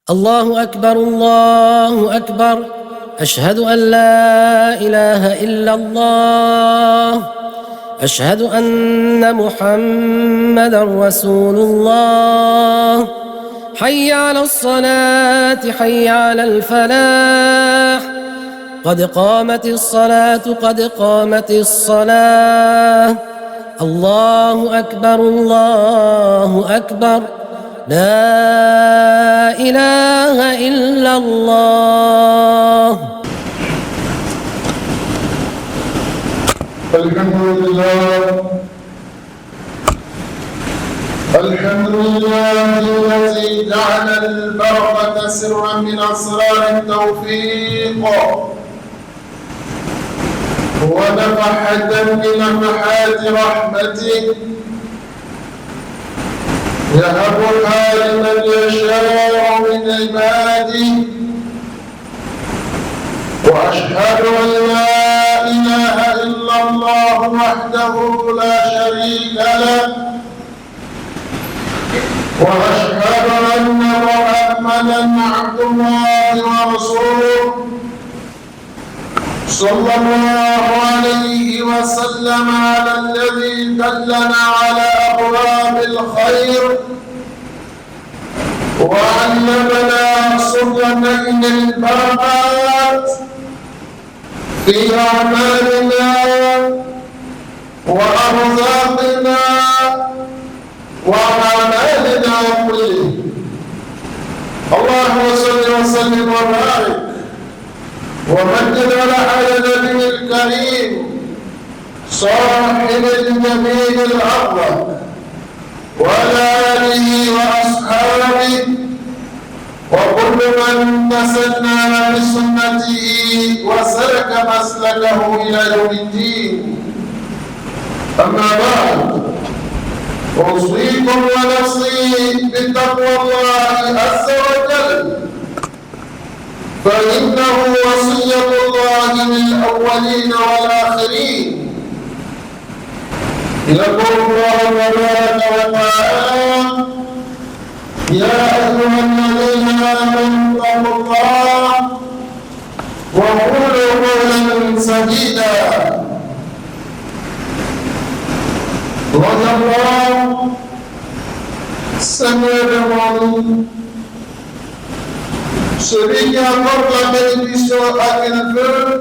الله أكبر الله أكبر أشهد أن لا إله إلا الله أشهد أن محمدًا رسول الله حي على الصلاة حي على الفلاح قد قامت الصلاة قد قامت الصلاة الله أكبر الله أكبر لا إله إلا الله. الحمد لله الذي جعل البركة سرا من أسرار التوفيق ونفحة من نفحات رحمته يهبها لمن يشاء من عباده. وأشهد أن لا إله إلا الله وحده لا شريك له وأشهد أن محمدًا عبد الله ورسوله صلى الله عليه وسلم على الذي دلنا على أبواب الخير وعلمنا سبل نيل البركات في أعمالنا وأرزاقنا وأعمالنا كله. اللهم صل وسلم وبارك ومجد على نبيه الكريم صاحب الجميل الأفضل وعلى آله وأصحابه وكل من تسنى بسنته وسلك مسلكه إلى يوم الدين. أما بعد، أوصيكم ونفسي بتقوى الله عز وجل، فإنه وصية الله للأولين والآخرين. يقول الله تبارك وتعالى: يا أيها الذين آمنوا اتقوا الله وقولوا قولا سديدا. رضي الله سمعنا celui qui apporte la bénédiction à qui il veut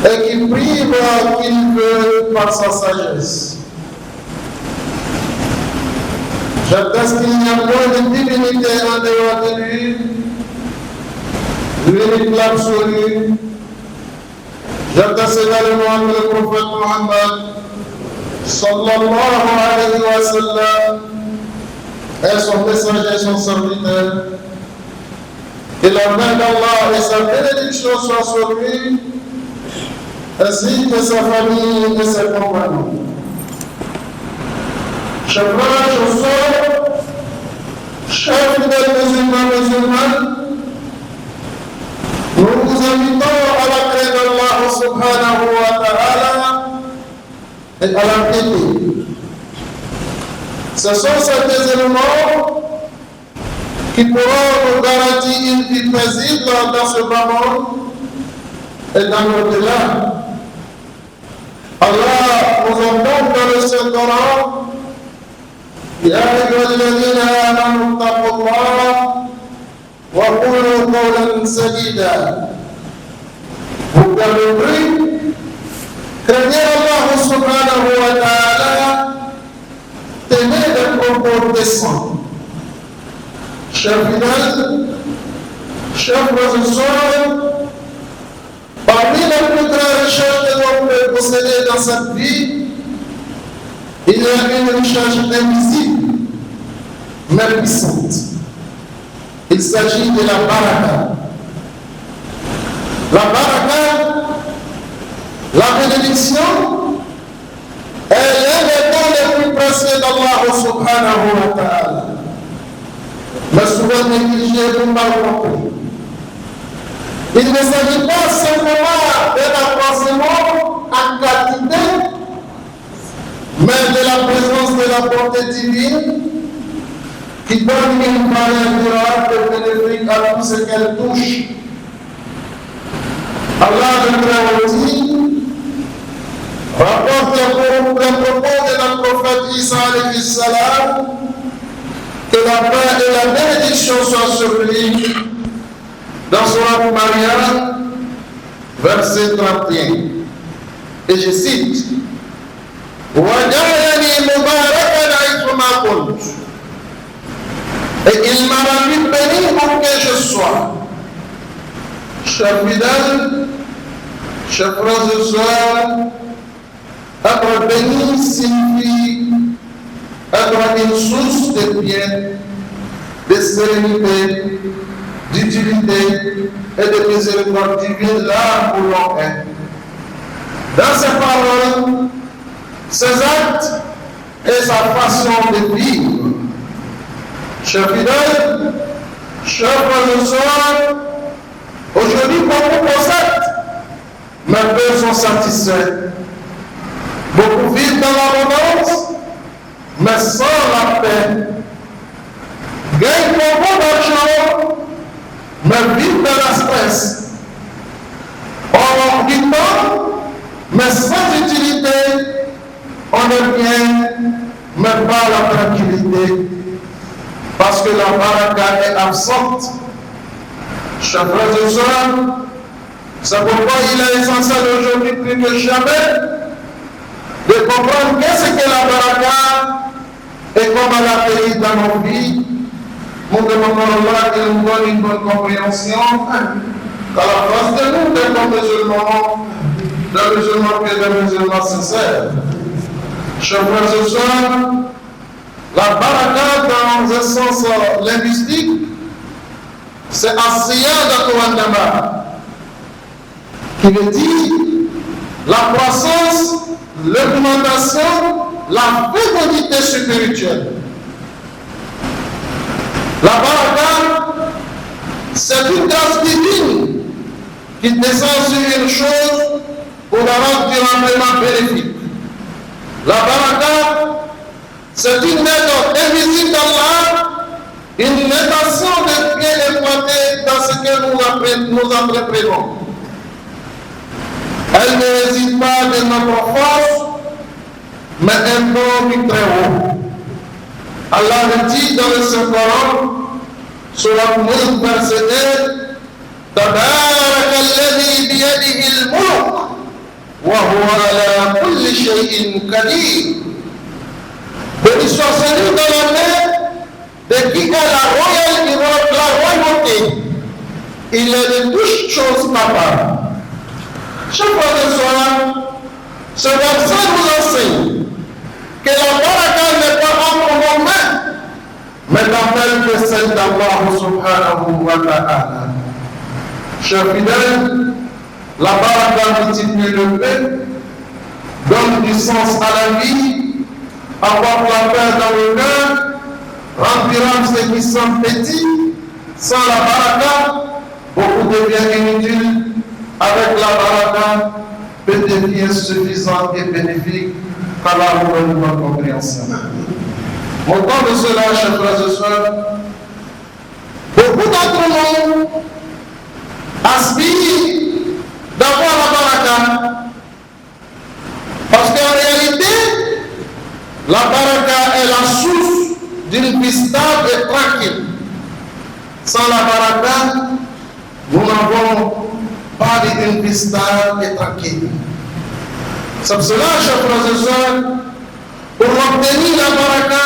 et qui prive à qui il veut par sa sagesse. J'atteste qu'il n'y a point de divinité en dehors de lui, l'unique l'absolu. J'atteste également que le prophète Muhammad sallallahu alayhi wa sallam est son messager, son serviteur. Que la main d'Allah et sa bénédiction soient sur lui, ainsi que sa famille et ses compagnons. Chers frères, chers sœurs, chers fidèles musulmans, nous vous invitons à la crainte d'Allah subhanahu wa ta'ala et à la piété. Ce sont ces éléments qui pourront nous garantir une vie paisible dans ce bas monde et dans l'au-delà. Allah nous entend dans le Saint-Coran: Ya ayyuhalladhina amanu ittaqullaha wa qulu qawlan sadida. Vous permettez, craignez Allah subhanahu wa ta'ala, tenez des propos décents. Chers fidèles, chers frères et sœurs, parmi les plus grandes richesses que l'on peut posséder dans cette vie, il y a une richesse invisible, mais puissante. Il s'agit de la baraka. La baraka, la bénédiction, est l'un des dons les plus précieux d'Allah subhanahu wa ta'ala, mais souvent négligé ou mal compris. Il ne s'agit pas simplement d'un accroissement en quantité, mais de la présence de la bonté divine qui donne une valeur durable et bénéfique à tout ce qu'elle touche. Allah le Très-Haut rapporte le propos de notre prophète Isa alayhi salam, que la paix et la bénédiction soient sur lui, dans Sourate Maryam, verset 31. Et je cite: وَجَعَلَنِي مُبَارَكًا حَيْثُمَا كُنتُ. Et il m'a rendu béni où que je sois. Chers fidèles, chers frères et sœurs, être béni signifie être une source de bien, de sérénité, d'utilité et de miséricorde divine là où l'on est. Dans ses paroles, ses actes et sa façon de vivre. Chers fidèles, chers frères et sœurs, aujourd'hui beaucoup possèdent, mais peu sont satisfaits. Beaucoup vivent dans l'abondance, mais sans la paix. Gagnent beaucoup d'argent, mais vivent dans la stress. On du temps, mais sans utilité. On est bien, mais pas la tranquillité. Parce que la baraka est absente. Chers frères et sœurs, c'est pourquoi il est essentiel aujourd'hui plus que jamais de comprendre qu'est-ce que la baraka et comment elle atterrit dans nos vies. Nous demandons à Allah qu'il nous donne une bonne compréhension, qu'à la face de nous, des bons musulmans, des musulmans et des musulmans sincères. Chers frères et sœurs, la baraka dans un sens linguistique, c'est Asiyadatu wa-Nama, qui veut dire la croissance, l'augmentation, la fécondité spirituelle. La baraka, c'est une grâce divine qui descend sur une chose pour la rendre durablement bénéfique. La baraka, c'est une aide invisible d'Allah, une intention de bien exploiter dans ce que nous entreprenons. Elle ne réside pas de notre force, mais un don du Très-Haut. Allah le dit dans le Saint-Coran, sur la Mulk verset 1, تبارك الذي بيده الملك وهو على كل شيء قدير. Béni soit celui dans la main de qui est la royauté. Il est de toutes choses capable. Chaque fois que ce verset nous enseigne que la baraka n'est pas entre nos mains, mais dans que celle d'Allah subhanahu wa ta'ala. Chers fidèles, la baraka multiplie le paix, donne du sens à la vie, apporte la paix dans le cœur, remplira ceux qui sont petits. Sans la baraka, beaucoup devient inutile. Avec la baraka, peut devenir suffisant et bénéfique par la bonne compréhension. Autant de cela, chers frères et sœurs, beaucoup d'entre nous aspirent d'avoir la baraka. Parce qu'en réalité, la baraka est la source d'une vie stable et tranquille. Sans la baraka, nous n'avons pas d'une vie stable et tranquille. C'est pour cela, chers frères et sœurs, pour obtenir la baraka,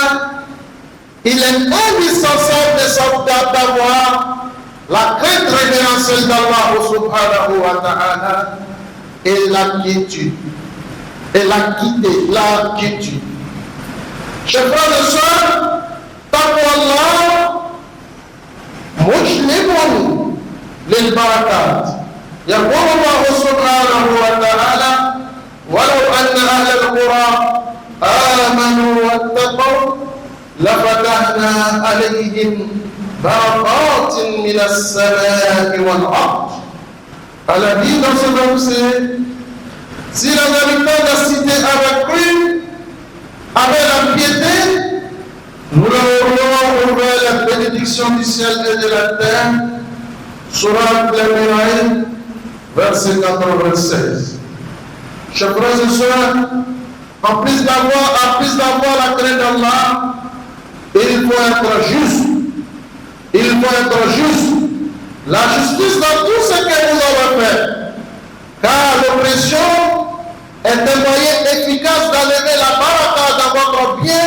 il est indispensable d'avoir la crainte révérentielle d'Allah subhanahu wa ta'ala et la quiétude. Chers frères et sœurs, taqwallah mujlimun lil barakat. يقول الله سبحانه وتعالى ولو أن أهل القرى آمنوا واتقوا لفتحنا عليهم بركات من السماء والأرض. Allah dit dans ce verset, si les habitants de la cité avaient cru, avaient la piété, nous leur aurions ouvert la bénédiction du ciel et de la terre. Sourate Al-Muraïm, verset 96. Chers frères et sœurs, en plus d'avoir la crainte d'Allah, il faut être juste. Il faut être juste. La justice dans tout ce que nous avons fait. Car l'oppression est un moyen efficace d'enlever la baraka dans votre bien,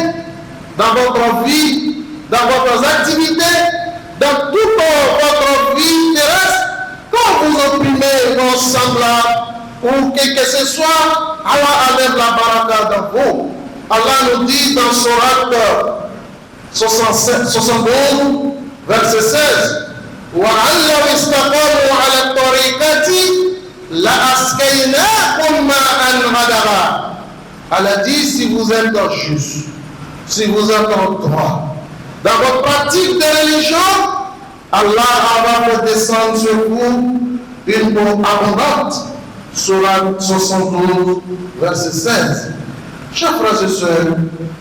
dans votre vie, dans vos activités, dans toute votre vie terrestre. Quand vous opprimez vos semblables ou quel que ce soit, Allah enlève la baraka dans vous. Allah nous dit dans Sourate 72, verset 16, وَأَنْ لَوْ اسْتَقَامُوا عَلَى الطَّرِيقَةِ لَأَسْقَيْنَاكُمْ مَاءً غَدَقًا. Allah dit, si vous êtes juste, si vous êtes en droit, dans votre pratique de religion, Allah va faire descendre sur vous une eau abondante. Sourate 72, verset 16. Chers frères et sœurs,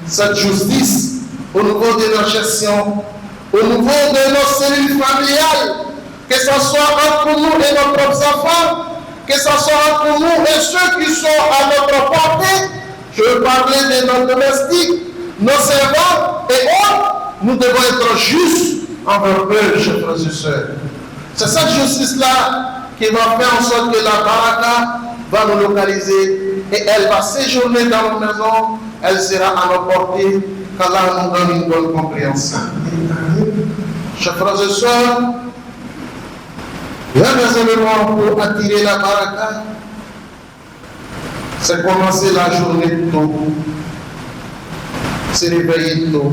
cette justice au niveau de nos gestions, au niveau de nos cellules familiales, que ce soit entre nous et nos propres enfants, que ce soit entre nous et ceux qui sont à notre portée, je veux parler de nos domestiques, nos servants et autres, nous devons être justes envers eux, chers frères et sœurs. C'est cette justice-là qui va faire en sorte que la baraka va nous localiser et elle va séjourner dans nos maisons, elle sera à nos portées, qu'Allah nous donne une bonne compréhension. Chers frères et sœurs, l'un des éléments pour attirer la baraka, c'est commencer la journée tôt, se réveiller tôt.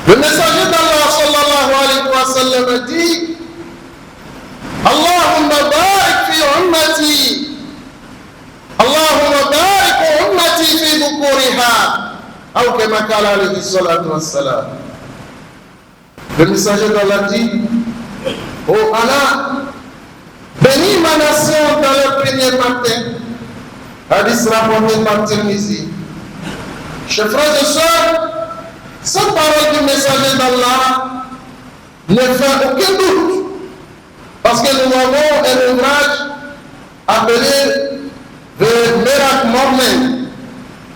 Le messager d'Allah sallallahu alayhi wa sallam dit, Allahumma barik fi ummati, Allahumma barik ummati fi bukuriha. Ou kama qala alayhi salatu wassalam. Le messager d'Allah dit, oh Allah, bénis ma nation dans le premier matin. Hadith rapporté par Tirmizi. Chers frères et sœurs, cette parole du messager d'Allah ne fait aucun doute. Parce que nous avons un ouvrage appelé le miracle morning,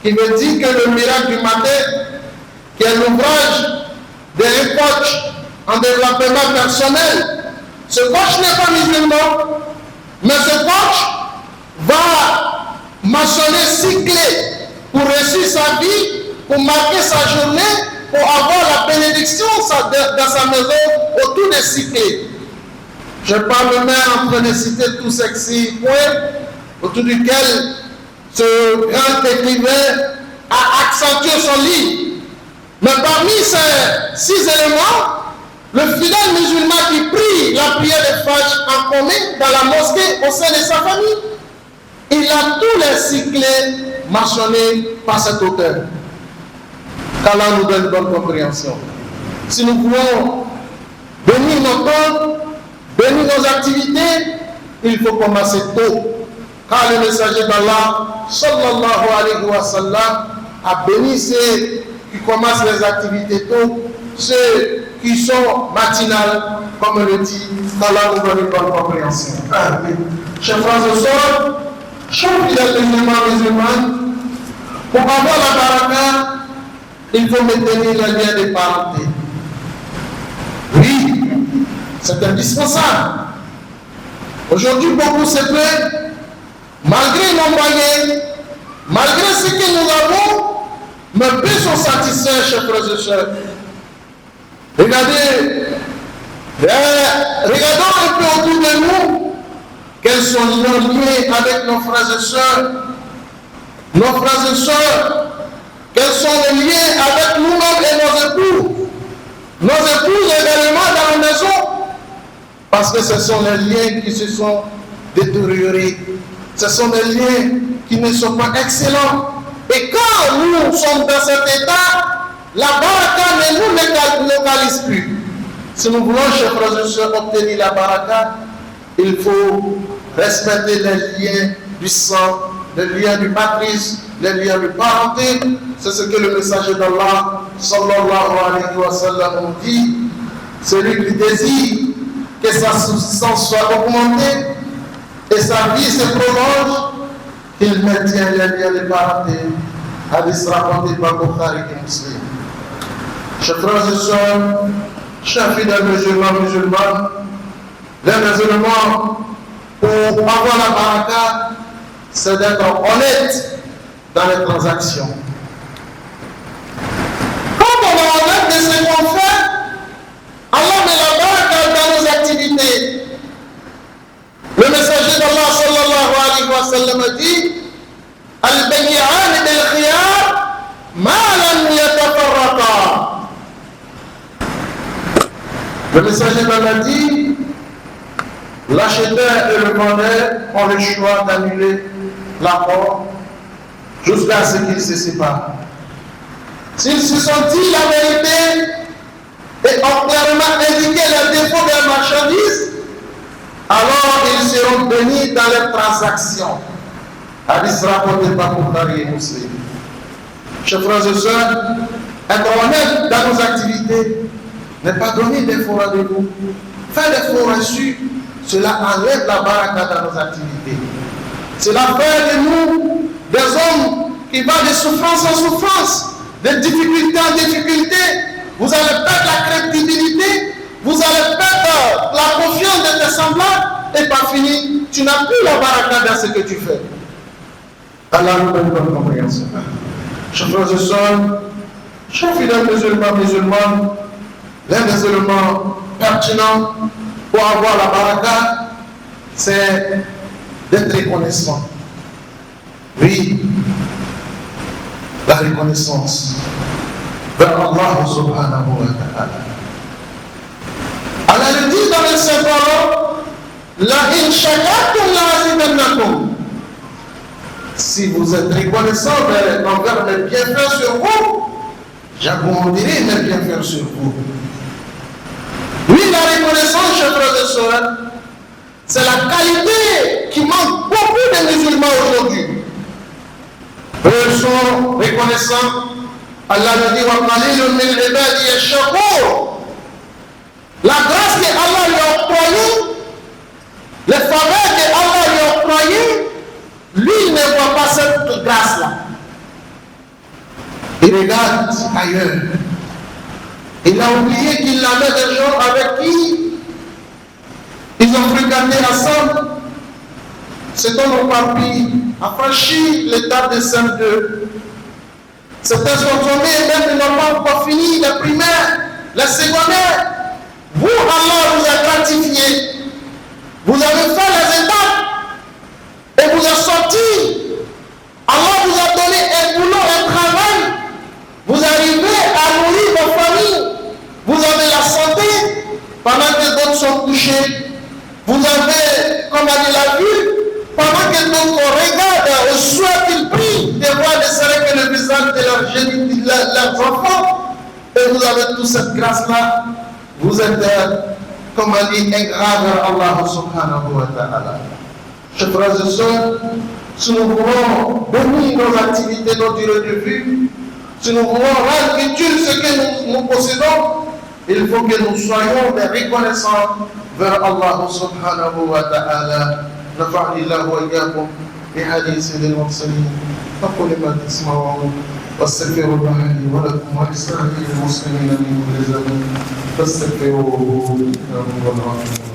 qui veut dire que le miracle du matin, qui est l'ouvrage d'un coach en développement personnel. Ce coach n'est pas musulman, mais ce coach va mentionner 6 clés pour réussir sa vie, pour marquer sa journée, pour avoir la bénédiction dans sa maison autour des 6 clés. Je parle même en train de citer tous ces 6 points autour duquel ce grand écrivain a accentué son livre. Mais parmi ces 6 éléments, le fidèle musulman qui prie la prière de Fajr en commun dans la mosquée au sein de sa famille, il a tous les 6 clés mentionnés par cet auteur. Qu'Allah nous donne une bonne compréhension. Si nous voulons bénir nos temps, bénir nos activités, il faut commencer tôt. Car le messager d'Allah, sallallahu alayhi wa sallam, a béni ceux qui commencent les activités tôt, ceux qui sont matinales, comme le dit, qu'Allah nous donne une bonne compréhension. Chers frères et sœurs, chaque fidèle musulman, pour avoir la baraka, il faut maintenir les liens de parenté. Oui, c'est indispensable. Aujourd'hui, beaucoup se plaignent, malgré nos moyens, malgré ce que nous avons, mais peu sont satisfaits, chers frères et sœurs. Regardez, regardons un peu autour de nous, quels sont nos liens avec nos frères et sœurs. Nos frères et sœurs, quels sont les liens avec nous-mêmes et nos époux. Nos épouses également dans la maison. Parce que ce sont les liens qui se sont détériorés. Ce sont des liens qui ne sont pas excellents. Et quand nous sommes dans cet état, la baraka ne nous localise plus. Si nous voulons, chers frères et sœurs, obtenir la baraka, il faut respecter les liens du sang, les liens du matrice, les liens de parenté. C'est ce que le messager d'Allah, sallallahu alayhi wa sallam, nous dit. Celui qui désire que sa subsistance soit augmentée et sa vie se prolonge, qu'il maintient les liens de parenté. Hadith raconté par Bukhari et Muslim. Chers frères et sœurs, chers fidèles musulmans, l'un des éléments pour avoir la baraka, c'est d'être honnête dans les transactions. Quand on est honnête de ce qu'on fait, Allah met la baraka dans nos activités. Le messager d'Allah sallallahu alayhi wa sallam dit Al-Bay'an bil-Khiyar ma lam yatafarraqa. Le messager d'Allah dit l'acheteur et le vendeur ont le choix d'annuler l'accord jusqu'à ce qu'ils se séparent. S'ils se sont dit la vérité et ont clairement indiqué le défaut de la marchandise, alors ils seront bénis dans les transactions. Hadith rapporté par Bukhari et Muslim. Chers frères et sœurs, être honnête dans nos activités, ne pas donner des faux rendez-vous, faire des faux reçus, cela enlève la baraka dans nos activités. Cela fait de nous des hommes qui vont de souffrance en souffrance, de difficulté en difficulté. Vous allez perdre la crédibilité, vous allez perdre la confiance de tes semblables, et par fini, tu n'as plus la baraka dans ce que tu fais. Allah nous donne une bonne compréhension. Chers frères et sœurs, chers fidèles musulmans, l'un des éléments pertinents pour avoir la baraka, c'est d'être reconnaissant. Oui, la reconnaissance vers Allah subhanahu wa ta'ala. Allah le dit dans les Saint-Parole, la in shakartum la azidannakum. Si vous êtes reconnaissant envers mes bienfaits sur vous, j'abondirai mes bienfaits sur vous. Oui, la reconnaissance, chers frères et sœurs, c'est la qualité qui manque beaucoup de musulmans aujourd'hui. Eux sont reconnaissants. Allah nous dit wa qalilun min ibadi ash-shakur. La grâce que Allah lui a octroyée, les faveurs que Allah lui a octroyées, lui il ne voit pas cette grâce-là. Il regarde ailleurs. Il a oublié qu'il avait des gens avec qui ils ont fréquenté ensemble. Cet homme au parti a franchi l'étape de CM2. Certains sont tombés et même ils n'ont pas encore fini la primaire, la secondaire. Vous, Allah vous a gratifié. Vous avez fait les étapes et vous a sorti. Allah vous a donné un boulot, un travail. Vous arrivez à nourrir vos familles. Vous avez la santé pendant que d'autres sont couchés. Vous avez, comme a dit la vue, pendant que d'autres regardent au soir qu'ils prient, de voir ne serait que le visage de leurs enfants. Et vous avez toute cette grâce-là. Vous êtes, comme a dit, ingrat vers Allah subhanahu wa ta'ala. Chers frères et sœurs, si nous voulons bénir nos activités, nos durées de vie, si nous voulons rendre utile ce que nous possédons, il faut que nous soyons des reconnaissants vers Allah subhanahu wa ta'ala. نفعني الله وإياكم بحديث سيد المرسلين أقول ما تسمعون واستغفر الله لي ولكم ولسائر المسلمين من كل ذنب فاستغفروه إنه هو الغفور